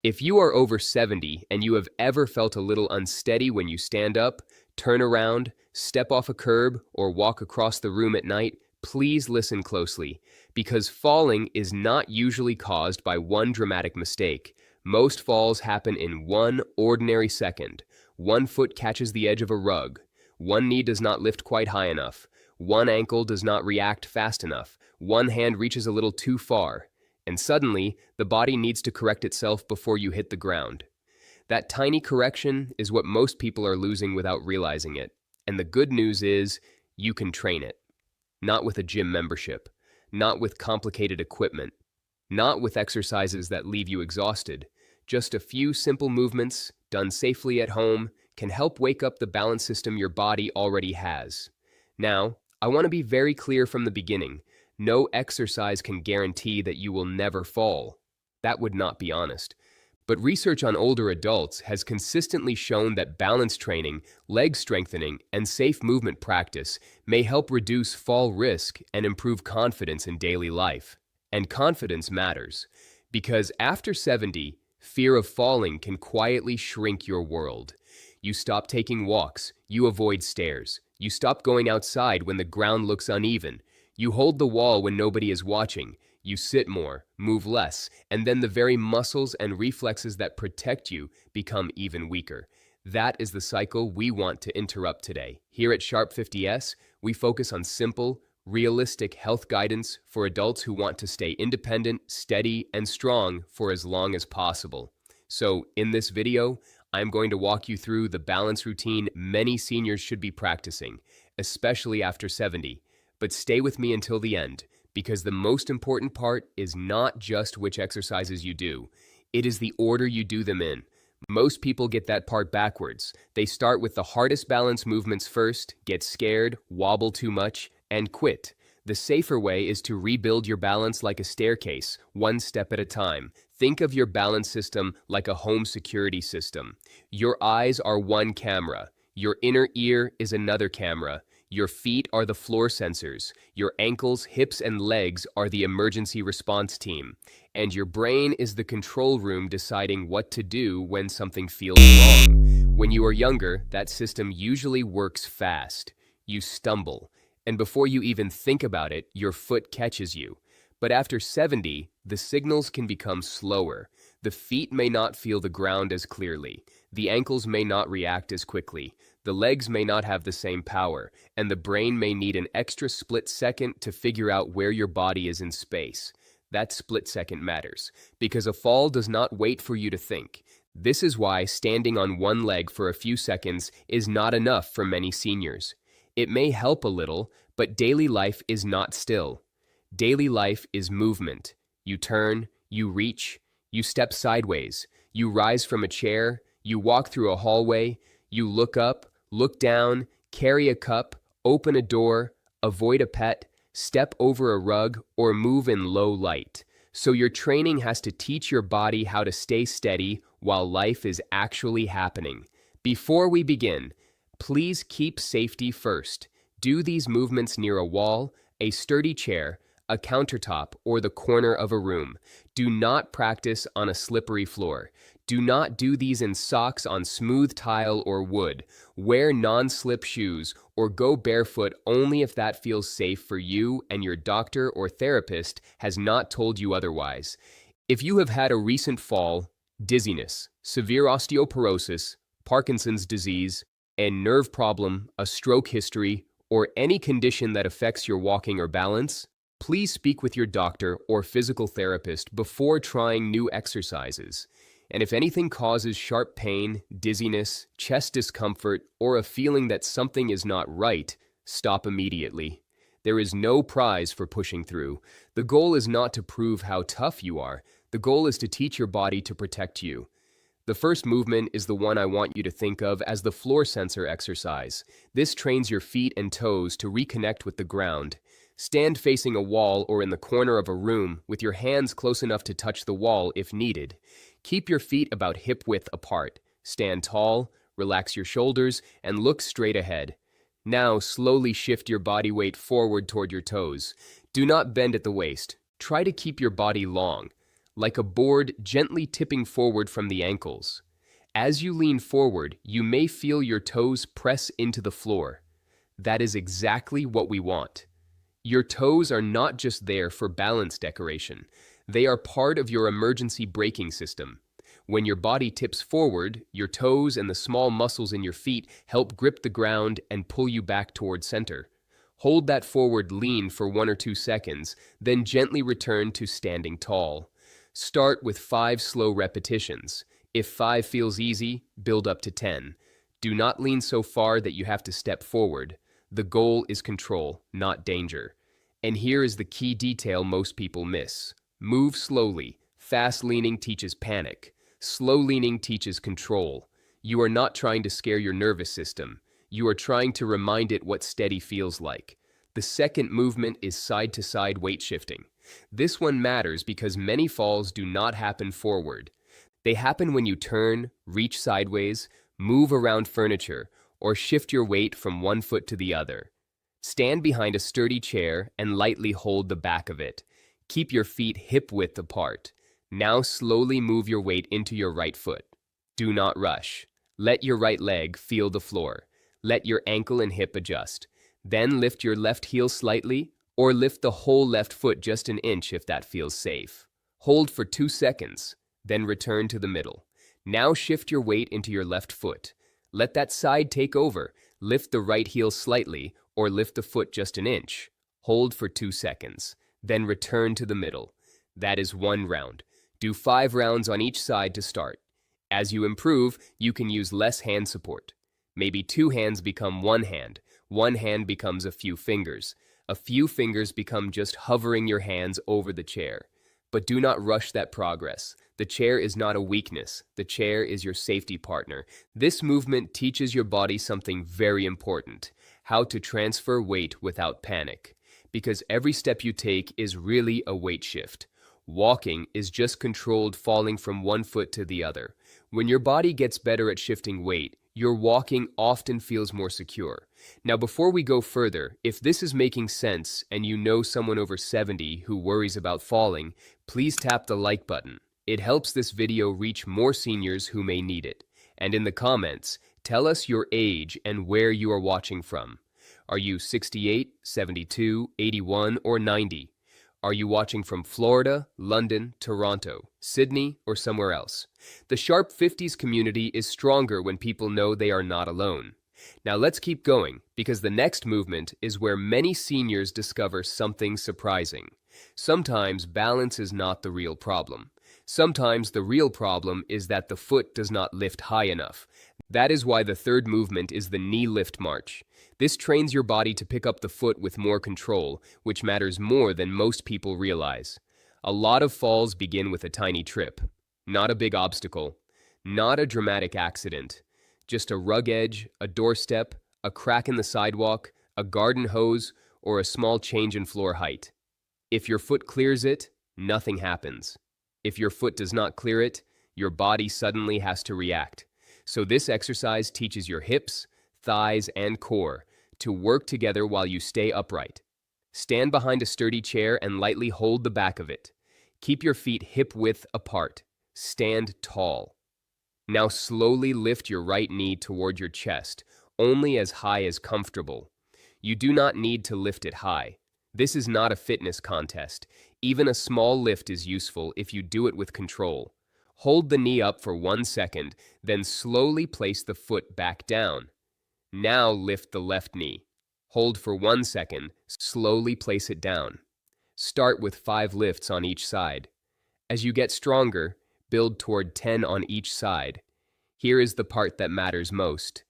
If you are over 70 and you have ever felt a little unsteady when you stand up, turn around, step off a curb, or walk across the room at night, please listen closely, because falling is not usually caused by one dramatic mistake. Most falls happen in one ordinary second. One foot catches the edge of a rug. One knee does not lift quite high enough. One ankle does not react fast enough. One hand reaches a little too far. And suddenly, the body needs to correct itself before you hit the ground. That tiny correction is what most people are losing without realizing it. And the good news is, you can train it. Not with a gym membership. Not with complicated equipment. Not with exercises that leave you exhausted. Just a few simple movements, done safely at home, can help wake up the balance system your body already has. Now, I want to be very clear from the beginning. No exercise can guarantee that you will never fall. That would not be honest. But research on older adults has consistently shown that balance training, leg strengthening, and safe movement practice may help reduce fall risk and improve confidence in daily life. And confidence matters, because after 70, fear of falling can quietly shrink your world. You stop taking walks, you avoid stairs, you stop going outside when the ground looks uneven. You hold the wall when nobody is watching. You sit more, move less, and then the very muscles and reflexes that protect you become even weaker. That is the cycle we want to interrupt today. Here at Sharp 50S, we focus on simple, realistic health guidance for adults who want to stay independent, steady, and strong for as long as possible. So, in this video, I'm going to walk you through the balance routine many seniors should be practicing, especially after 70. But stay with me until the end, because the most important part is not just which exercises you do. It is the order you do them in. Most people get that part backwards. They start with the hardest balance movements first, get scared, wobble too much, and quit. The safer way is to rebuild your balance like a staircase, one step at a time. Think of your balance system like a home security system. Your eyes are one camera. Your inner ear is another camera. Your feet are the floor sensors. Your ankles, hips, and legs are the emergency response team. And your brain is the control room deciding what to do when something feels wrong. When you are younger, that system usually works fast. You stumble. And before you even think about it, your foot catches you. But after 70, the signals can become slower. The feet may not feel the ground as clearly. The ankles may not react as quickly. The legs may not have the same power, and the brain may need an extra split second to figure out where your body is in space. That split second matters, because a fall does not wait for you to think. This is why standing on one leg for a few seconds is not enough for many seniors. It may help a little, but daily life is not still. Daily life is movement. You turn, you reach, you step sideways, you rise from a chair, you walk through a hallway, you look up, look down, carry a cup, open a door, avoid a pet, step over a rug, or move in low light. So your training has to teach your body how to stay steady while life is actually happening. Before we begin, please keep safety first. Do these movements near a wall, a sturdy chair, a countertop, or the corner of a room. Do not practice on a slippery floor. Do not do these in socks on smooth tile or wood. Wear non-slip shoes or go barefoot only if that feels safe for you and your doctor or therapist has not told you otherwise. If you have had a recent fall, dizziness, severe osteoporosis, Parkinson's disease, a nerve problem, a stroke history, or any condition that affects your walking or balance, please speak with your doctor or physical therapist before trying new exercises. And if anything causes sharp pain, dizziness, chest discomfort, or a feeling that something is not right, stop immediately. There is no prize for pushing through. The goal is not to prove how tough you are. The goal is to teach your body to protect you. The first movement is the one I want you to think of as the floor sensor exercise. This trains your feet and toes to reconnect with the ground. Stand facing a wall or in the corner of a room with your hands close enough to touch the wall if needed. Keep your feet about hip-width apart. Stand tall, relax your shoulders, and look straight ahead. Now slowly shift your body weight forward toward your toes. Do not bend at the waist. Try to keep your body long. like a board gently tipping forward from the ankles. As you lean forward, you may feel your toes press into the floor. That is exactly what we want. Your toes are not just there for balance decoration. They are part of your emergency braking system. When your body tips forward, your toes and the small muscles in your feet help grip the ground and pull you back toward center. Hold that forward lean for 1 or 2 seconds, then gently return to standing tall. Start with 5 slow repetitions. If 5 feels easy, build up to 10. Do not lean so far that you have to step forward. The goal is control, not danger. And here is the key detail most people miss. Move slowly. Fast leaning teaches panic. Slow leaning teaches control. You are not trying to scare your nervous system. You are trying to remind it what steady feels like. The second movement is side-to-side weight shifting. This one matters because many falls do not happen forward. They happen when you turn, reach sideways, move around furniture, or shift your weight from one foot to the other. Stand behind a sturdy chair and lightly hold the back of it. Keep your feet hip-width apart. Now slowly move your weight into your right foot. Do not rush. Let your right leg feel the floor. Let your ankle and hip adjust. Then lift your left heel slightly, or lift the whole left foot just an inch if that feels safe. Hold for 2 seconds, then return to the middle. Now shift your weight into your left foot. Let that side take over. Lift the right heel slightly, or lift the foot just an inch. Hold for 2 seconds, then return to the middle. That is 1 round. Do 5 rounds on each side to start. As you improve, you can use less hand support. Maybe 2 hands become 1 hand. 1 hand becomes a few fingers. A few fingers become just hovering your hands over the chair. But do not rush that progress. The chair is not a weakness. The chair is your safety partner. This movement teaches your body something very important: how to transfer weight without panic. Because every step you take is really a weight shift. Walking is just controlled falling from one foot to the other. When your body gets better at shifting weight, your walking often feels more secure. Now, before we go further, if this is making sense and you know someone over 70 who worries about falling, please tap the like button. It helps this video reach more seniors who may need it. And in the comments, tell us your age and where you are watching from. Are you 68, 72, 81, or 90? Are you watching from Florida, London, Toronto, Sydney, or somewhere else? The Sharp 50s community is stronger when people know they are not alone. Now let's keep going, because the next movement is where many seniors discover something surprising. Sometimes balance is not the real problem. Sometimes the real problem is that the foot does not lift high enough. That is why the third movement is the knee lift march. This trains your body to pick up the foot with more control, which matters more than most people realize. A lot of falls begin with a tiny trip. Not a big obstacle. Not a dramatic accident. Just a rug edge, a doorstep, a crack in the sidewalk, a garden hose, or a small change in floor height. If your foot clears it, nothing happens. If your foot does not clear it, your body suddenly has to react. So this exercise teaches your hips, thighs, and core to work together while you stay upright. Stand behind a sturdy chair and lightly hold the back of it. Keep your feet hip-width apart. Stand tall. Now slowly lift your right knee toward your chest, only as high as comfortable. You do not need to lift it high. This is not a fitness contest. Even a small lift is useful if you do it with control. Hold the knee up for 1 second, then slowly place the foot back down. Now lift the left knee. Hold for 1 second, slowly place it down. Start with 5 lifts on each side. As you get stronger, build toward 10 on each side. Here is the part that matters most.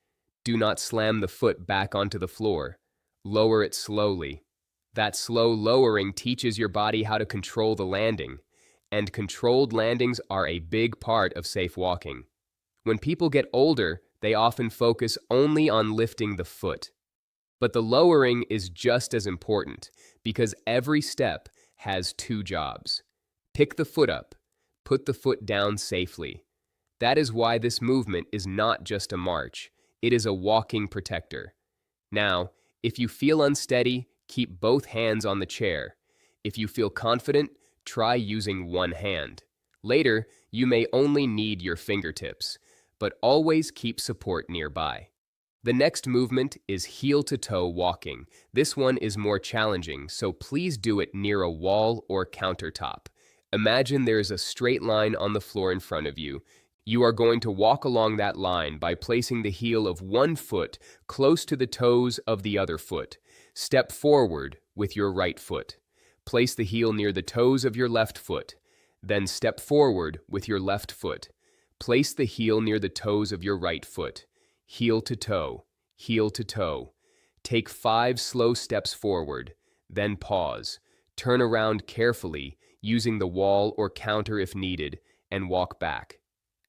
Do not slam the foot back onto the floor. Lower it slowly. That slow lowering teaches your body how to control the landing. And controlled landings are a big part of safe walking. When people get older, they often focus only on lifting the foot. But the lowering is just as important, because every step has 2 jobs. Pick the foot up. Put the foot down safely. That is why this movement is not just a march. It is a walking protector. Now, if you feel unsteady, keep both hands on the chair. If you feel confident, try using 1 hand. Later, you may only need your fingertips, but always keep support nearby. The next movement is heel-to-toe walking. This one is more challenging, so please do it near a wall or countertop. Imagine there is a straight line on the floor in front of you. You are going to walk along that line by placing the heel of one foot close to the toes of the other foot. Step forward with your right foot. Place the heel near the toes of your left foot. Then step forward with your left foot. Place the heel near the toes of your right foot. Heel to toe, heel to toe. Take 5 slow steps forward, then pause. Turn around carefully, using the wall or counter if needed, and walk back.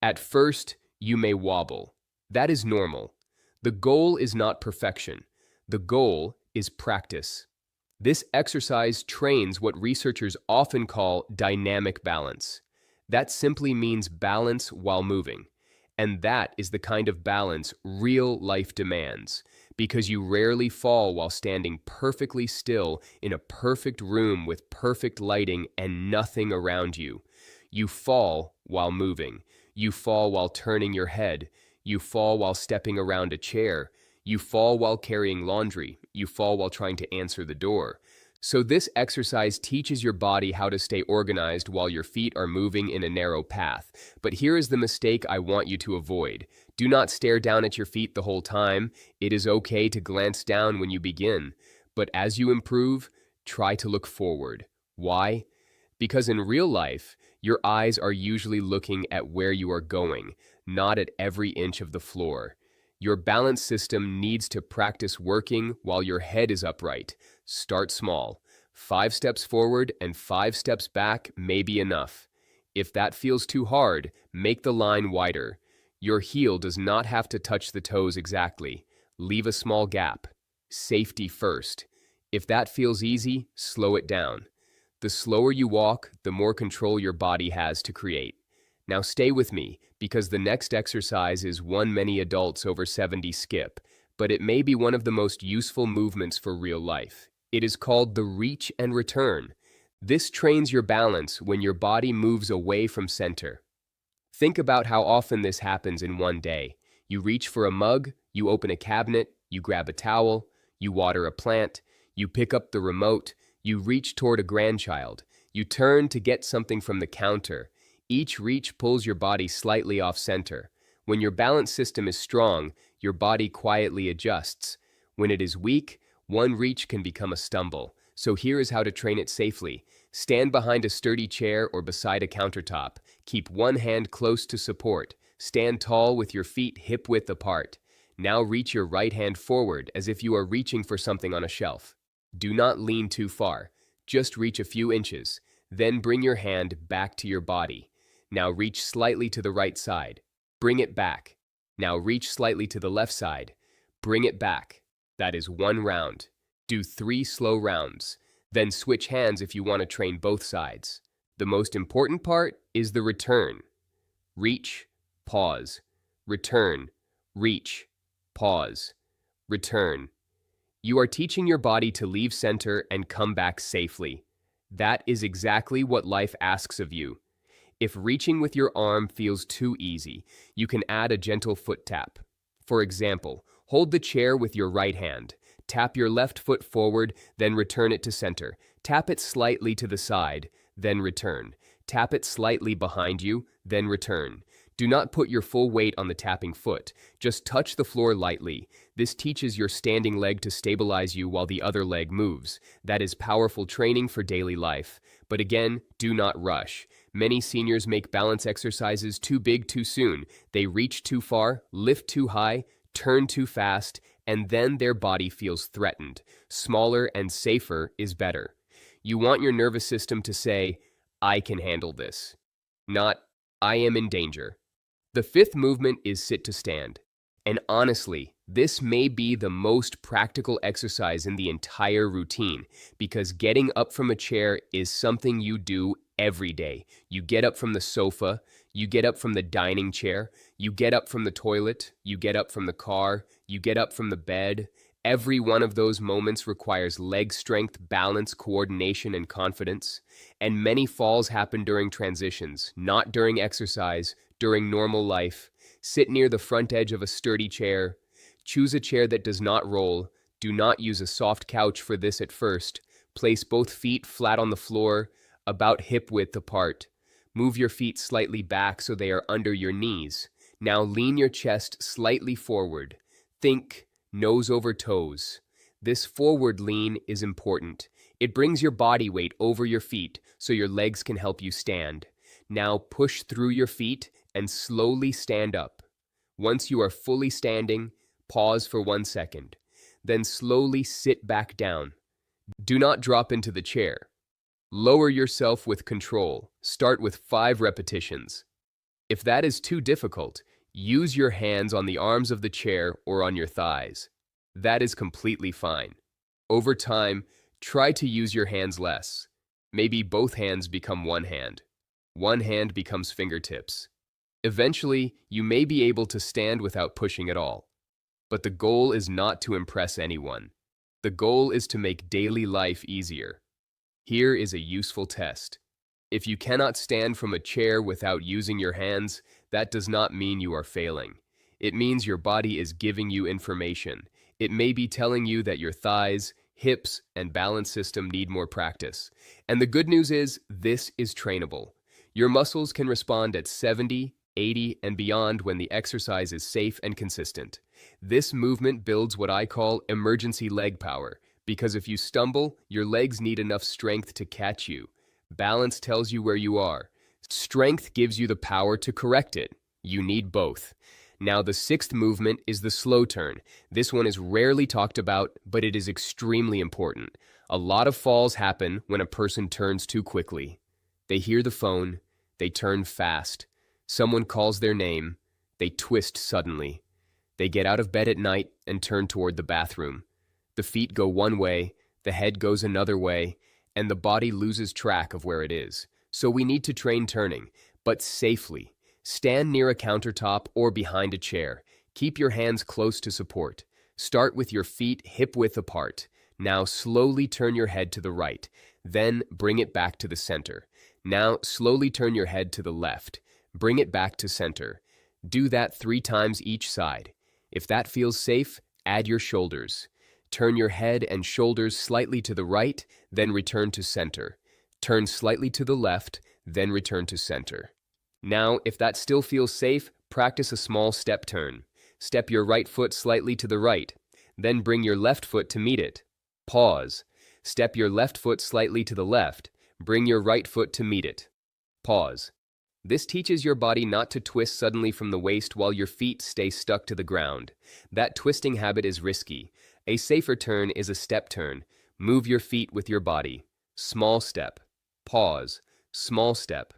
At first, you may wobble. That is normal. The goal is not perfection. The goal is practice. This exercise trains what researchers often call dynamic balance. That simply means balance while moving. And that is the kind of balance real life demands, because you rarely fall while standing perfectly still in a perfect room with perfect lighting and nothing around you. You fall while moving. You fall while turning your head. You fall while stepping around a chair. You fall while carrying laundry. You fall while trying to answer the door. So this exercise teaches your body how to stay organized while your feet are moving in a narrow path. But here is the mistake I want you to avoid. Do not stare down at your feet the whole time. It is okay to glance down when you begin. But as you improve, try to look forward. Why? Because in real life, your eyes are usually looking at where you are going, not at every inch of the floor. Your balance system needs to practice working while your head is upright. Start small. 5 steps forward and 5 steps back may be enough. If that feels too hard, make the line wider. Your heel does not have to touch the toes exactly. Leave a small gap. Safety first. If that feels easy, slow it down. The slower you walk, the more control your body has to create. Now stay with me, because the next exercise is one many adults over 70 skip, but it may be one of the most useful movements for real life. It is called the reach and return. This trains your balance when your body moves away from center. Think about how often this happens in one day. You reach for a mug, you open a cabinet, you grab a towel, you water a plant, you pick up the remote, you reach toward a grandchild, you turn to get something from the counter. Each reach pulls your body slightly off center. When your balance system is strong, your body quietly adjusts. When it is weak, one reach can become a stumble. So here is how to train it safely. Stand behind a sturdy chair or beside a countertop. Keep one hand close to support. Stand tall with your feet hip-width apart. Now reach your right hand forward as if you are reaching for something on a shelf. Do not lean too far. Just reach a few inches. Then bring your hand back to your body. Now reach slightly to the right side. Bring it back. Now reach slightly to the left side. Bring it back. That is 1 round. Do 3 slow rounds. Then switch hands if you want to train both sides. The most important part is the return. Reach, pause. Return, reach, pause. Return. You are teaching your body to leave center and come back safely. That is exactly what life asks of you. If reaching with your arm feels too easy, you can add a gentle foot tap. For example, hold the chair with your right hand. Tap your left foot forward, then return it to center. Tap it slightly to the side, then return. Tap it slightly behind you, then return. Do not put your full weight on the tapping foot. Just touch the floor lightly. This teaches your standing leg to stabilize you while the other leg moves. That is powerful training for daily life. But again, do not rush. Many seniors make balance exercises too big too soon. They reach too far, lift too high, turn too fast, and then their body feels threatened. Smaller and safer is better. You want your nervous system to say, "I can handle this," not "I am in danger." The 5th movement is sit to stand. And honestly, this may be the most practical exercise in the entire routine, because getting up from a chair is something you do every day. You get up from the sofa, you get up from the dining chair, you get up from the toilet, you get up from the car, you get up from the bed. Every one of those moments requires leg strength, balance, coordination, and confidence. And many falls happen during transitions, not during exercise, during normal life. Sit near the front edge of a sturdy chair. Choose a chair that does not roll. Do not use a soft couch for this at first. Place both feet flat on the floor, about hip width apart. Move your feet slightly back so they are under your knees. Now lean your chest slightly forward. Think nose over toes. This forward lean is important. It brings your body weight over your feet so your legs can help you stand. Now push through your feet and slowly stand up. Once you are fully standing, pause for 1 second. Then slowly sit back down. Do not drop into the chair. Lower yourself with control. Start with 5 repetitions. If that is too difficult, use your hands on the arms of the chair or on your thighs. That is completely fine. Over time, try to use your hands less. Maybe both hands become one hand. One hand becomes fingertips. Eventually, you may be able to stand without pushing at all. But the goal is not to impress anyone. The goal is to make daily life easier. Here is a useful test. If you cannot stand from a chair without using your hands, that does not mean you are failing. It means your body is giving you information. It may be telling you that your thighs, hips, and balance system need more practice. And the good news is, this is trainable. Your muscles can respond at 70, 80, and beyond when the exercise is safe and consistent. This movement builds what I call emergency leg power, because if you stumble, your legs need enough strength to catch you. Balance tells you where you are. Strength gives you the power to correct it. You need both. Now, the 6th movement is the slow turn. This one is rarely talked about, but it is extremely important. A lot of falls happen when a person turns too quickly. They hear the phone, they turn fast. Someone calls their name, they twist suddenly. They get out of bed at night and turn toward the bathroom. The feet go one way, the head goes another way, and the body loses track of where it is. So we need to train turning, but safely. Stand near a countertop or behind a chair. Keep your hands close to support. Start with your feet hip-width apart. Now slowly turn your head to the right. Then bring it back to the center. Now slowly turn your head to the left. Bring it back to center. Do that 3 times each side. If that feels safe, add your shoulders. Turn your head and shoulders slightly to the right, then return to center. Turn slightly to the left, then return to center. Now, if that still feels safe, practice a small step turn. Step your right foot slightly to the right, then bring your left foot to meet it. Pause. Step your left foot slightly to the left, bring your right foot to meet it. Pause. This teaches your body not to twist suddenly from the waist while your feet stay stuck to the ground. That twisting habit is risky. A safer turn is a step turn. Move your feet with your body. Small step. Pause. Small step.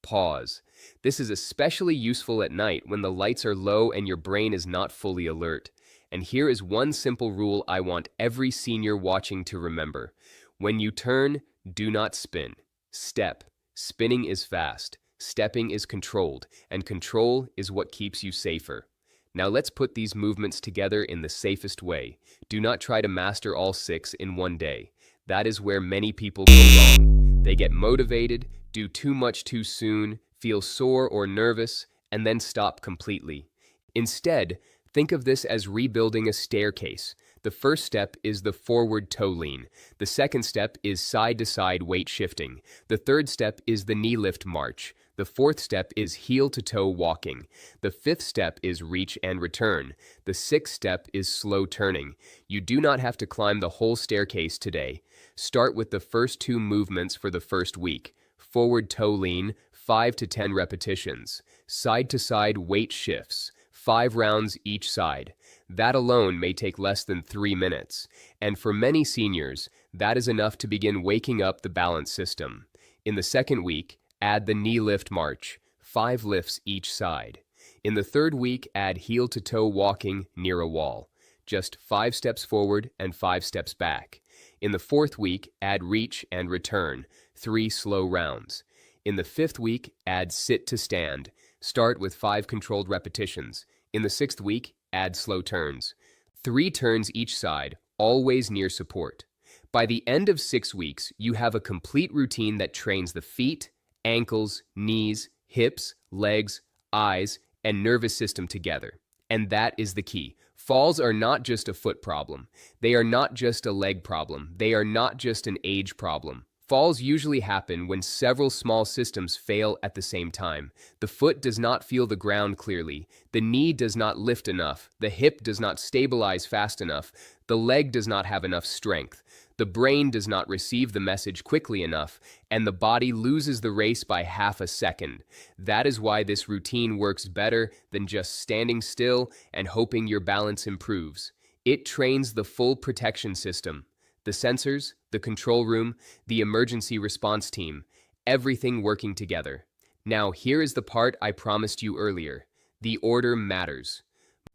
Pause. This is especially useful at night when the lights are low and your brain is not fully alert. And here is one simple rule I want every senior watching to remember. When you turn, do not spin. Step. Spinning is fast. Stepping is controlled, and control is what keeps you safer. Now let's put these movements together in the safest way. Do not try to master all 6 in one day. That is where many people go wrong. They get motivated, do too much too soon, feel sore or nervous, and then stop completely. Instead, think of this as rebuilding a staircase. The first step is the forward toe lean. The second step is side-to-side weight shifting. The third step is the knee lift march. The fourth step is heel-to-toe walking. The fifth step is reach and return. The sixth step is slow turning. You do not have to climb the whole staircase today. Start with the first 2 movements for the first week. Forward toe lean, 5 to 10 repetitions. Side-to-side weight shifts, 5 rounds each side. That alone may take less than 3 minutes. And for many seniors, that is enough to begin waking up the balance system. In the second week, add the knee lift march, 5 lifts each side. In the third week, add heel-to-toe walking near a wall, just 5 steps forward and 5 steps back. In the fourth week, add reach and return, 3 slow rounds. In the fifth week, add sit to stand. Start with 5 controlled repetitions. In the sixth week, add slow turns. 3 turns each side, always near support. By the end of 6 weeks, you have a complete routine that trains the feet, ankles, knees, hips, legs, eyes, and nervous system together. And that is the key. Falls are not just a foot problem. They are not just a leg problem. They are not just an age problem. Falls usually happen when several small systems fail at the same time. The foot does not feel the ground clearly. The knee does not lift enough. The hip does not stabilize fast enough. The leg does not have enough strength. The brain does not receive the message quickly enough, and the body loses the race by half a second. That is why this routine works better than just standing still and hoping your balance improves. It trains the full protection system. The sensors, the control room, the emergency response team, everything working together. Now, here is the part I promised you earlier. The order matters.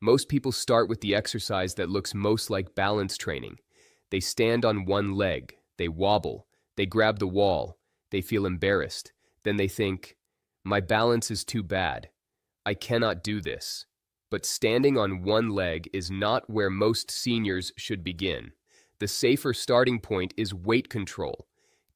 Most people start with the exercise that looks most like balance training. They stand on one leg, they wobble, they grab the wall, they feel embarrassed. Then they think, my balance is too bad. I cannot do this. But standing on one leg is not where most seniors should begin. The safer starting point is weight control.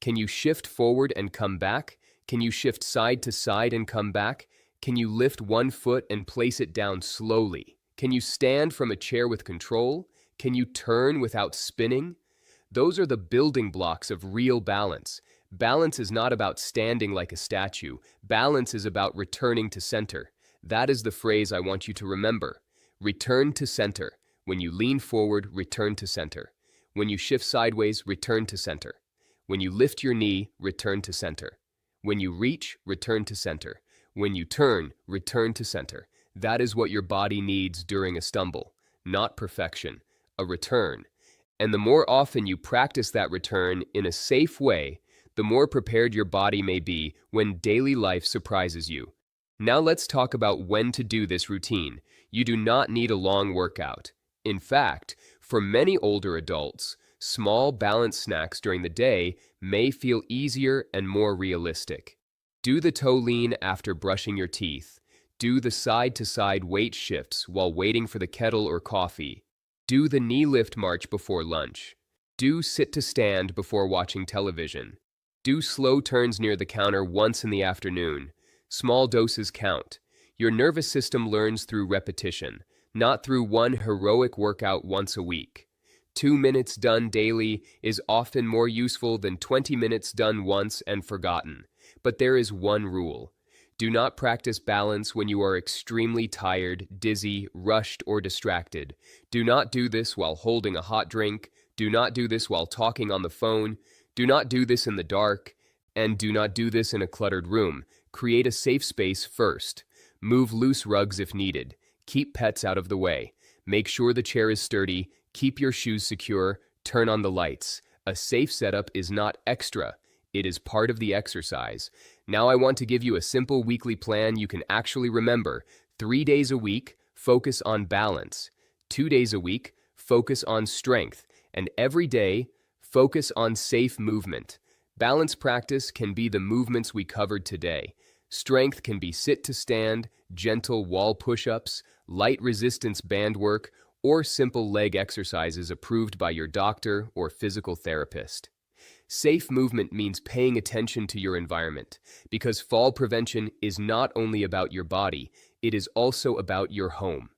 Can you shift forward and come back? Can you shift side to side and come back? Can you lift one foot and place it down slowly? Can you stand from a chair with control? Can you turn without spinning? Those are the building blocks of real balance. Balance is not about standing like a statue. Balance is about returning to center. That is the phrase I want you to remember. Return to center. When you lean forward, return to center. When you shift sideways, return to center. When you lift your knee, return to center. When you reach, return to center. When you turn, return to center. That is what your body needs during a stumble. Not perfection, a return. And the more often you practice that return in a safe way, the more prepared your body may be when daily life surprises you. Now let's talk about when to do this routine. You do not need a long workout. In fact, for many older adults, small balanced snacks during the day may feel easier and more realistic. Do the toe lean after brushing your teeth. Do the side-to-side weight shifts while waiting for the kettle or coffee. Do the knee lift march before lunch. Do sit to stand before watching television. Do slow turns near the counter once in the afternoon. Small doses count. Your nervous system learns through repetition, not through one heroic workout once a week. 2 minutes done daily is often more useful than 20 minutes done once and forgotten. But there is one rule. Do not practice balance when you are extremely tired, dizzy, rushed, or distracted. Do not do this while holding a hot drink. Do not do this while talking on the phone. Do not do this in the dark. And do not do this in a cluttered room. Create a safe space first. Move loose rugs if needed. Keep pets out of the way. Make sure the chair is sturdy. Keep your shoes secure. Turn on the lights. A safe setup is not extra. It is part of the exercise. Now I want to give you a simple weekly plan you can actually remember. 3 days a week, focus on balance. 2 days a week, focus on strength. And every day, focus on safe movement. Balance practice can be the movements we covered today. Strength can be sit to stand, gentle wall push-ups, light resistance band work, or simple leg exercises approved by your doctor or physical therapist. Safe movement means paying attention to your environment, because fall prevention is not only about your body, it is also about your home.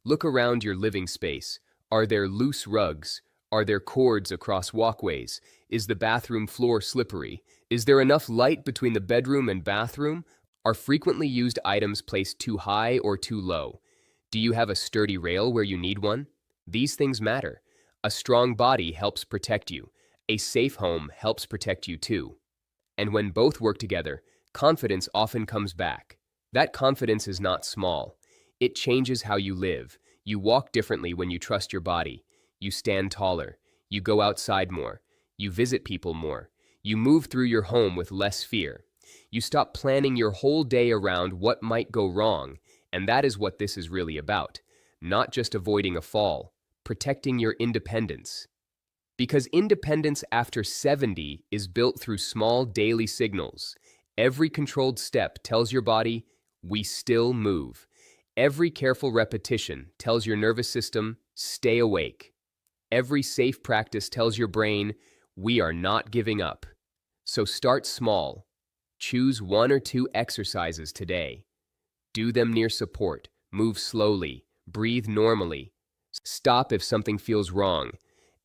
Look around your living space. Are there loose rugs? Are there cords across walkways? Is the bathroom floor slippery? Is there enough light between the bedroom and bathroom? Are frequently used items placed too high or too low? Do you have a sturdy rail where you need one? These things matter. A strong body helps protect you. A safe home helps protect you too. And when both work together, confidence often comes back. That confidence is not small. It changes how you live. You walk differently when you trust your body. You stand taller. You go outside more. You visit people more. You move through your home with less fear. You stop planning your whole day around what might go wrong, and that is what this is really about. Not just avoiding a fall, protecting your independence. Because independence after 70 is built through small daily signals. Every controlled step tells your body, we still move. Every careful repetition tells your nervous system, stay awake. Every safe practice tells your brain, we are not giving up. So start small. Choose 1 or 2 exercises today. Do them near support, move slowly, breathe normally. Stop if something feels wrong,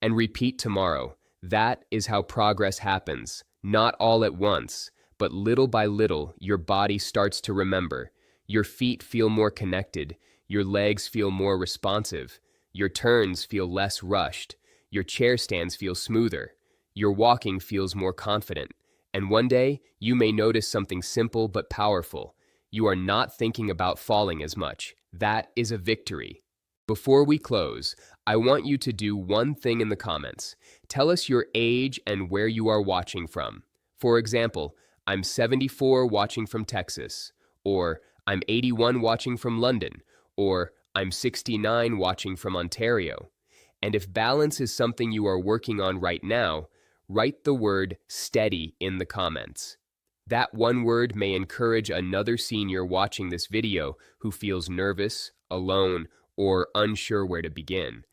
and repeat tomorrow. That is how progress happens. Not all at once, but little by little, your body starts to remember. Your feet feel more connected, your legs feel more responsive, your turns feel less rushed, your chair stands feel smoother, your walking feels more confident. And one day, you may notice something simple but powerful. You are not thinking about falling as much. That is a victory. Before we close, I want you to do one thing in the comments. Tell us your age and where you are watching from. For example, I'm 74 watching from Texas, or I'm 81 watching from London, or I'm 69 watching from Ontario. And if balance is something you are working on right now, write the word steady in the comments. That one word may encourage another senior watching this video who feels nervous, alone, or unsure where to begin.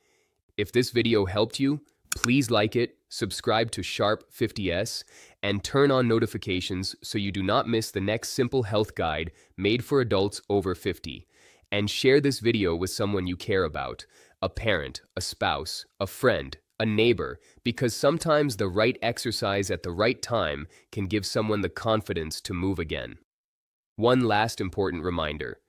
If this video helped you, please like it, subscribe to Sharp 50S, and turn on notifications so you do not miss the next simple health guide made for adults over 50. And share this video with someone you care about, a parent, a spouse, a friend, a neighbor, because sometimes the right exercise at the right time can give someone the confidence to move again. One last important reminder.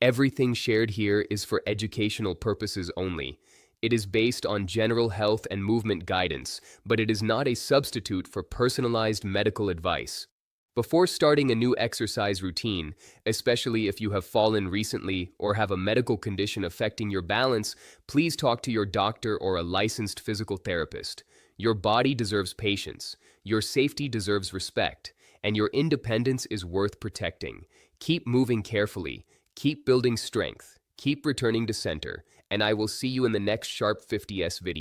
Everything shared here is for educational purposes only. It is based on general health and movement guidance, but it is not a substitute for personalized medical advice. Before starting a new exercise routine, especially if you have fallen recently or have a medical condition affecting your balance, please talk to your doctor or a licensed physical therapist. Your body deserves patience, your safety deserves respect, and your independence is worth protecting. Keep moving carefully, keep building strength, keep returning to center, and I will see you in the next Sharp 50S video.